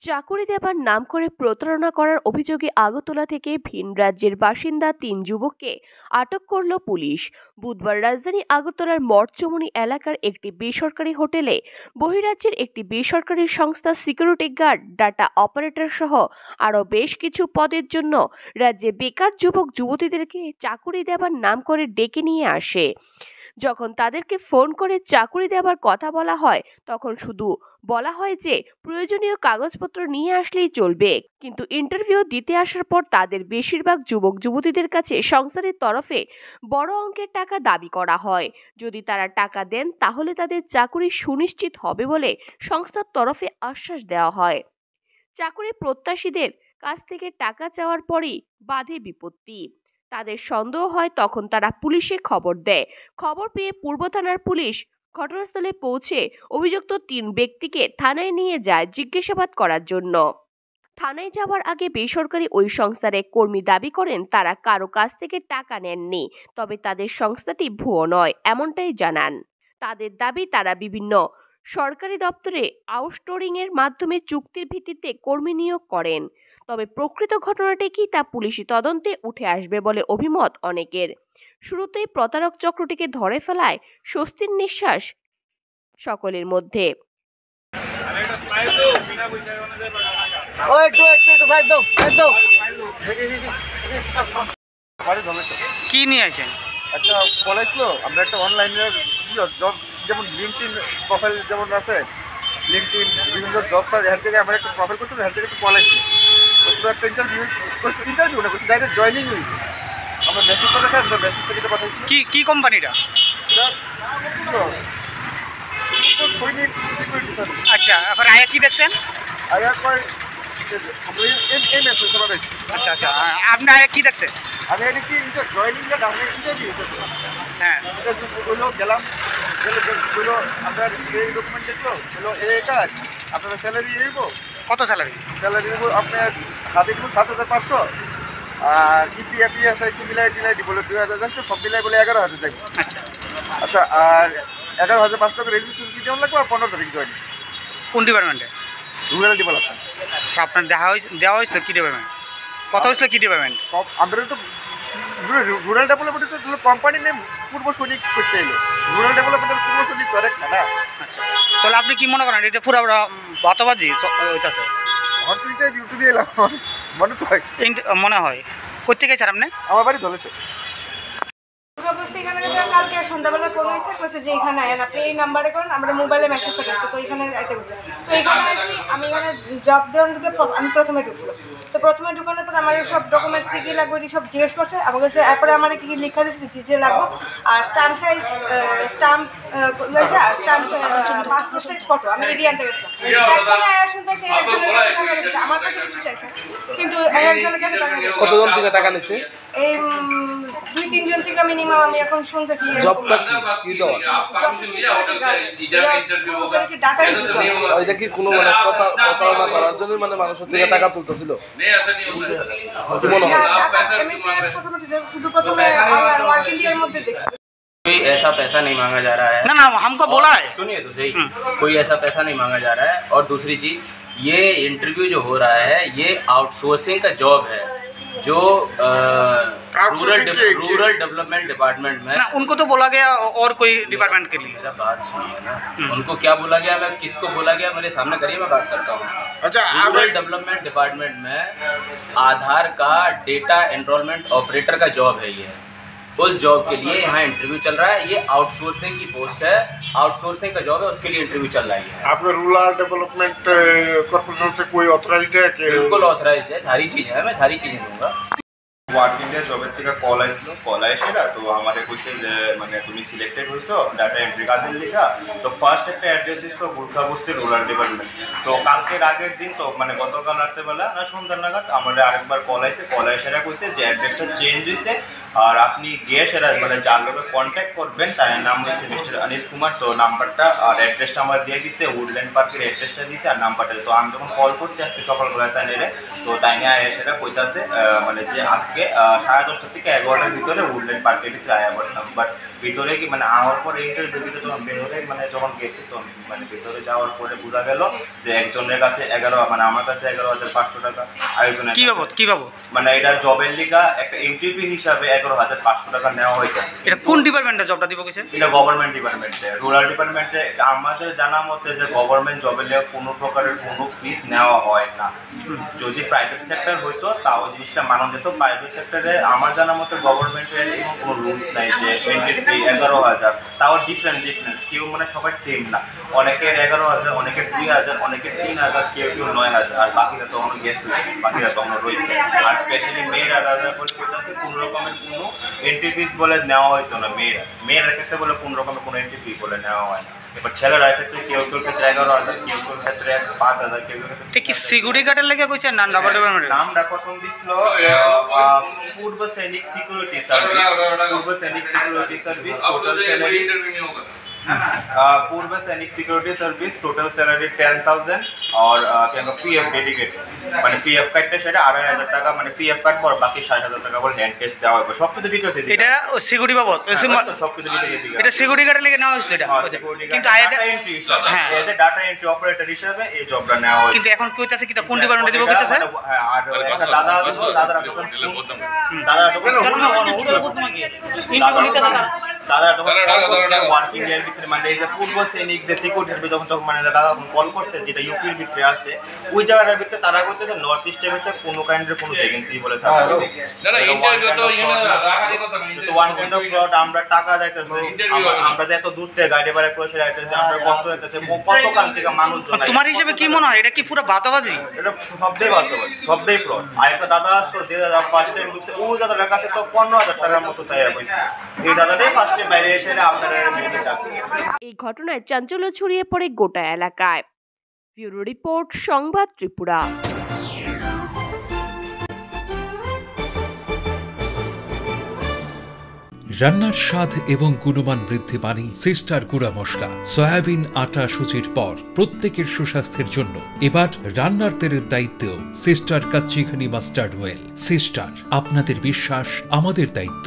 চাকুরি দেবার নাম করে প্রতারণা করার অভিযোগে আগরতলা থেকে ভিন রাজ্যের বাসিন্দা ৩ যুবককে আটক করল পুলিশ। বুধবার রাজধানী আগরতলার মঠচমুনি এলাকার একটি বেসরকারি হোটেলে বহিরাজ্যের একটি বেসরকারি সংস্থা সিকিউরিটি গার্ড, ডাটা অপারেটর সহ আরও বেশ কিছু পদের জন্য রাজ্যে বেকার যুবক যুবতীদেরকে চাকুরি দেবার নাম করে ডেকে নিয়ে আসে। যখন তাদেরকে ফোন করে চাকুরি দেবার কথা বলা হয়, তখন শুধু বলা হয় যে প্রয়োজনীয় কাগজপত্র নিয়ে আসলেই চলবে। কিন্তু ইন্টারভিউ দিতে আসার পর তাদের বেশিরভাগ যুবক যুবতীদের কাছে সংস্থার তরফে বড় অঙ্কের টাকা দাবি করা হয়। যদি তারা টাকা দেন তাহলে তাদের চাকুরি সুনিশ্চিত হবে বলে সংস্থার তরফে আশ্বাস দেওয়া হয়। চাকুরি প্রত্যাশীদের কাছ থেকে টাকা চাওয়ার পরই বাধে বিপত্তি। তাদের সন্দেহ হয়, তখন তারা পুলিশে খবর দেয়। খবর পেয়ে পূর্ব থানার পুলিশ ঘটনাস্থলে পৌঁছে অভিযুক্ত ৩ ব্যক্তিকে থানায় নিয়ে যায় জিজ্ঞাসাবাদ করার জন্য। থানায় যাওয়ার আগে বেসরকারি ওই সংস্থার এক কর্মী দাবি করেন তারা কারো কাছ থেকে টাকা নেননি, তবে তাদের সংস্থাটি ভুয়ো নয় এমনটাই জানান। তাদের দাবি তারা বিভিন্ন সরকারি দপ্তরে আউটসোর্সিং এর মাধ্যমে চুক্তির ভিত্তিতে কর্মী নিয়োগ করেন। তবে প্রকৃত ঘটনাটি কি তা পুলিশি তদন্তে উঠে আসবে বলে অভিমত অনেকের। শুরুতেই প্রতারক চক্রটিকে ধরে ফেলায় স্বস্তির নিঃশ্বাস সকলের মধ্যে। কি নিয়ে আসেন? একটা কল আসলো, আমরা একটা অনলাইনে জব, যেমন লিঙ্কডইন প্রোফাইল যেমন আছে, লিঙ্কডইন বিভিন্ন জব সার্চ, এর থেকে আমরা একটা প্রোফাইল করছিলাম, এর থেকে একটা কল আসলো। তো একটা ইন্টারভিউ না করছি, ডাইরেক্ট জয়েনিং হয়েছে। আমরা মেসেজ করে রাখা, আমরা মেসেজটা যেটা পাঠাইছি। কি কোম্পানিটা? সৈনিক সিকিউরিটি সার্ভিস। আচ্ছা, এখন আয়া কি দেখছেন? আয়ার পরে আমরা এই মেসেজ পাঠাইছি। আচ্ছা আচ্ছা, আপনি আয়া কি দেখছেন? আমি দেখছি জয়েনিংটা ডাউনে ইন্টারভিউ হইতেছে। হ্যাঁ, হলো গেলাম, হলো আপনার এই ডকুমেন্ট দেখলো, হলো এই কাজ, আপনার স্যালারি দিব। কত স্যালারি? স্যালারি দিব আপনার হাতে দিব ৭৫০০, আর ইপিএফ ইএসআইসি মিলাই দিব ২০০০, সব মিলাই বলে ১১,০০০ যাবে। আচ্ছা আচ্ছা, আর ১১,৫০০ টাকা রেজিস্ট্রেশন ফি দেওয়া লাগবে, আর ১৫ তারিখ জয়েনিং। কোন ডিপার্টমেন্টে? Rural development. আপনার দেওয়া হয়েছিল কি ডিপার্টমেন্ট? কত হয়েছিল কি ডিপার্টমেন্ট? আমরা তো রুরাল ডেভেলপমেন্ট তো কোম্পানি নেম পূর্ব সৈনিক করতে এলো। রুরাল ডেভেলপমেন্টের পূর্ব সৈনিক তো আরেকটা না। আচ্ছা, তাহলে আপনি কি মনে করেন এটা পুরো বাতবাজি হইতেছে? হয়তো ইন্টারভিউ দিয়ে এলাম, মনে তো হয়, মনে হয়। কোথেকে গেছেন আপনি? আমার বাড়ি ধরেছে। কালকে সন্ধ্যাবেলা ফোন হয়েছে, কইছে যে এখানে আয়েন, আপনি এই নাম্বারে করেন, আমরা মোবাইলে মেসেজ করেছি, তো এখানে আইতে বলছে। তো এখানে আসি, আমি এখানে জব দেওয়ার ঢুকে আমি প্রথমে ঢুকছিলাম। তো প্রথমে ঢুকানোর পর আমার সব ডকুমেন্টস কী কী লাগবে সব জিজ্ঞেস করছে। আমার কাছে এরপরে আমার কী কী লেখা দিচ্ছে যে লাগবে, আর stamp size, stamp passport size photo, আমি এটি আনতে গেছিলাম। এখানে আয়ার শুনতে সেই একজনের কাছে টাকা দিচ্ছে, আমার কাছে কিছু চাইছে, কিন্তু একজনের কাছে টাকা দিচ্ছে। কতজন থেকে টাকা নিচ্ছে? এই ২-৩ জন থেকে মিনিমাম আমি এখন শুনতেছি। জবটা কি দেওয়া? এটা কি কোনো মানে প্রতারণা করার জন্য মানে মানুষের থেকে টাকা তুলতেছিল? কি মনে হয়? कोई ऐसा पैसा नहीं मांगा जा रहा है। ना हमको बोला है। सुनिए तो सही, कोई ऐसा पैसा नहीं मांगा जा रहा है। और दूसरी चीज, ये इंटरव्यू जो हो रहा है ये आउटसोर्सिंग का जॉब है, जो रूरल डेवलपमेंट डिपार्टमेंट में। ना, उनको तो बोला गया और कोई डिपार्टमेंट के लिए। मेरा बात सुनिए ना, उनको क्या बोला गया, मैं किसको बोला गया, मेरे सामने करिए, मैं बात करता हूँ। अच्छा, रूरल डेवलपमेंट डिपार्टमेंट में आधार का डेटा एनरोलमेंट ऑपरेटर का जॉब है ये। उस जॉब के लिए यहाँ इंटरव्यू चल रहा है। ये आउटसोर्सिंग की पोस्ट है, आउटसोर्सिंग का जॉब है, उसके लिए इंटरव्यू चल रहा है। आपका रूरल डेवलपमेंट कॉर्पोरेशन से कोई ऑथराइज्ड है? बिल्कुल ऑथराइज्ड है, सारी चीज़ें हैं, मैं सारी चीज़ें दूंगा। ওয়ার্ক ইন্ডিয়া জবের থেকে কল আসলো, কল আসে না তো আমাদের কইছে যে মানে তুমি সিলেক্টেড হয়েছো ডাটা এন্ট্রি কাজের লেখা। তো ফার্স্ট একটা অ্যাড্রেস দিছিল গুরখা বস্তি রুরাল ডিপার্টমেন্ট। তো কালকের আগের দিন, তো মানে গতকাল রাত্রেবেলা না সন্ধ্যা নাগাদ আমাদের আরেকবার কল আসে। কল এসেরা কইছে যে অ্যাড্রেসটা চেঞ্জ হয়েছে, আর আপনি গিয়ে সেটা মানে যার লোকে কন্ট্যাক্ট করবেন তার নাম হয়েছে মিস্টার অনিল কুমার। তো নাম্বারটা আর অ্যাড্রেসটা আমার দিয়ে দিচ্ছে, উডল্যান্ড পার্কের অ্যাড্রেসটা দিয়েছে আর নাম্বারটা। তো আমি যখন কল করছি আজকে সকালবেলা তাই নেড়ে, তো তাই নিয়ে সেটা কইতাছে মানে যে আজকে 10:30 থেকে 11টার ভিতরে উডল্যান্ড পার্কের ভিতরে আয়া পড়তাম। বাট ভিতরে কি মানে আওয়ার পরে ইন্টারভিউ দিতে তখন বেরোলে মানে যখন গেছি তখন মানে ভিতরে যাওয়ার পরে বোঝা গেল যে একজনের কাছে 11 মানে আমার কাছে 11,500 টাকা, আরেকজনের কি বাবদ মানে এটা জবের লিগা একটা এন্ট্রি ফি হিসাবে 11,500 টাকা নেওয়া হয়েছে। এটা কোন ডিপার্টমেন্টে জবটা দিব কিছু? এটা গভর্নমেন্ট ডিপার্টমেন্টে, রুরাল ডিপার্টমেন্টে। আমাদের জানা মতে যে গভর্নমেন্ট জবের লিগে কোনো প্রকারের কোনো ফিস নেওয়া হয় না। যদি প্রাইভেট সেক্টর হইতো তাও জিনিসটা মানা যেত। প্রাইভেট সেক্টরে আমার জানা মতে গভর্নমেন্টের এরকম কোনো রুলস নাই যে এন্ট্রি ফি 11,000, তাও ডিফারেন্স কেউ মানে সবাই সেম না। অনেকের 11,000, অনেকের 2,000, অনেকের 3,000, কেউ 9,000, আর বাকিরা তখন গেস্ট হয়েছে, বাকিরা তখন রয়েছে। আর স্পেশালি মেয়েরা বলে করতেছে কোনো রকমের কোনো এন্ট্রি ফিস বলে নেওয়া হইতো না। মেয়েরা ক্ষেত্রে বলে কোনো রকমের কোনো এন্ট্রি ফি বলে নেওয়া হয় না। এবার ছেলেরা ক্ষেত্রে কেউ ক্ষেত্রে 11,000, কেউ ক্ষেত্রে 5,000, কেউ ক্ষেত্রে কি সিকিউরিটি গার্ডের লেগে কইছে না ডাবল ডিপার্টমেন্ট? নামটা প্রথম দিছিল পূর্ব সৈনিক সিকিউরিটি সার্ভিস, টোটাল স্যালারি पूर्व सैनिक सिक्योरिटी सर्विस, टोटल सैलरी 10,000 और पीएफ डेडिकेटेड মানে পিএফ কাটতে সেটা 2,500 টাকা, মানে পিএফ কাট পর বাকি 60,000 টাকা বলে হ্যান্ড ক্যাশ দেওয়া হবে। সবকিছু ডিটেইলস দিই। এটা সিকিউরিটি বাবদ সবকিছু ডিটেইলস দিই। এটা সিকিউরিটি গার্ডের লেগে নেওয়া হয়েছিল এটা, কিন্তু আয়াতে এন্ট্রি হিসাবে, হ্যাঁ as a data entry operator হিসেবে এই জবটা নেওয়া হয়েছে। কিন্তু এখন কইতাছে কি কোন ডিপার্টমেন্টে দিব কইতাছে? হ্যাঁ, আর একটা দাদা আছে, দাদারা তখন ওয়ার্কিং এর ভিতরে মানে এই যে পূর্ব সৈনিক যে সিকিউরিটির ভিতরে তখন মানে দাদা কল করছে যেটা ইউপির ভিতরে আছে, ওই জায়গাটার ভিতরে তারা করতেছে নর্থ ইস্টের ভিতরে কোনো কাইন্ডের কোনো ভ্যাকেন্সি বলে না না ইন্টারভিউ তো ওয়ান কাইন্ড অফ ফ্রড। আমরা টাকা যাইতেছে, আমরা যে এত দূর থেকে গাড়ি ভাড়া করে যাইতেছে, আমরা কষ্ট হইতেছে কত কাল থেকে মানুষজন। তোমার হিসেবে কি মনে হয় এটা কি পুরো বাতাবাজি? এটা সবটাই বাতাবাজি, সবটাই ফ্রড। আর একটা দাদা আসতো যে দাদা ফার্স্ট টাইম ঢুকতে, ওই দাদার কাছে তো 15,000 টাকার মতো চাইয়া পয়সা। এই দাদাটাই ফার্স্ট টাইম বাইরে এসে আপনারা মেয়েদের ডাকছে। এই ঘটনায় চাঞ্চল্য ছড়িয়ে পড়ে গোটা এলাকায়। ব্যুরো রিপোর্ট, সংবাদ ত্রিপুরা। রান্নার স্বাদ এবং গুণমান বৃদ্ধি পানি সিস্টার গুঁড়া মশলা, সয়াবিন আটা সুচির পর প্রত্যেকের সুস্বাস্থ্যের জন্য এবার রান্নার তেলের দায়িত্বেও সিস্টার কাচ্চিখানি মাস্টার্ড অয়েল। সিস্টার, আপনাদের বিশ্বাস আমাদের দায়িত্ব।